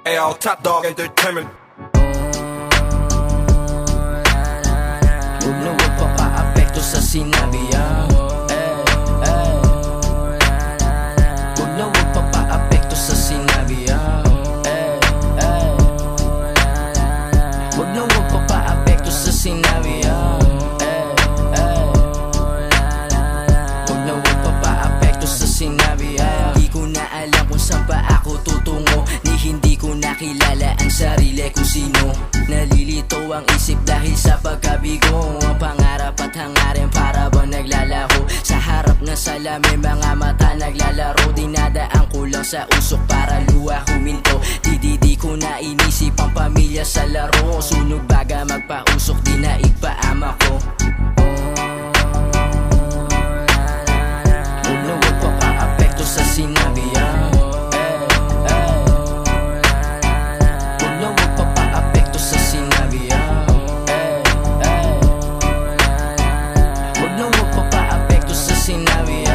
Ayo, Top Dog Entertainment. Huwag na huwag papaapekto sa sinabi, Huwag na huwag papaapekto sa sinabi, Huwag na huwag papaapekto sa sinabi, Huwag na huwag papaapekto sa sinabi, Di ko na alam kung saan pa ako tutungo, ni hindi ko nakilala ang sarili kung sino. Nalilito ang isip dahil sa pagkabigo, ang pangarap at hangarin para bang naglalaho. Sa harap ng salamin mga mata naglalaro, dinadaan ko lang sa usok para luha huminto. Di ko na inisip ang pamilya sa laro, sunog baga magpausok di na ipaama ko. Huwag na huwag papaapekto sa sinabi, Huwag na huwag papaapekto sa sinabi, Huwag na huwag papaapekto sa sinabi,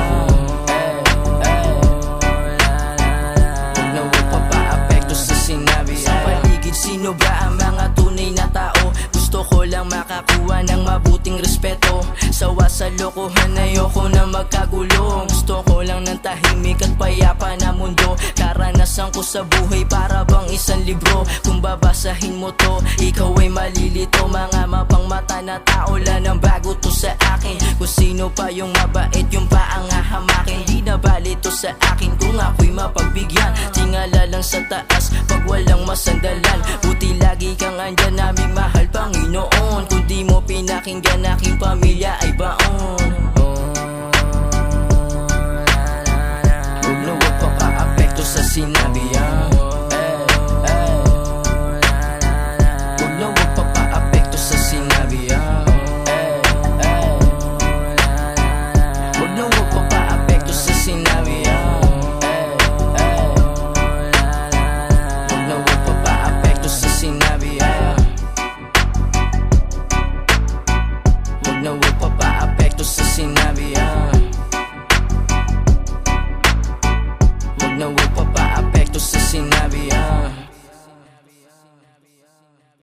Huwag na huwag papaapekto sa sinabi. Sa paligid sino ba ang mga tunay na tao? Gusto ko lang makakuha ng mabuting respeto. Sawa sa lokohan, ayoko na magkagulo. Gusto ko lang ng tahimik at payapa na mundo. Karanasan ko sa buhay para bang isang libro. Kung babasahin mo to, ikaw ay malilito. Mga mapang mata na tao lang ang bago to sa akin. Kung sino pa yung mabait, yung pa ang hahamakin. Di na bali to sa akin kung ako'y mapagbigyan. Tingala lang sa taas pag walang masandalan. Buti lagi kang andyan, naming mahal Panginoon. Kung di mo pinakinggan, aking pamilya ay baon. Huwag na huwag papaapekto sa sinabi, Huwag na huwag papaapekto sa sinabi, Huwag na huwag papaapekto sa sinabi, Huwag na huwag papaapekto sa sinabi, Huwag na huwag papaapekto sa sinabi, Huwag na huwag papaapekto sa sinabi,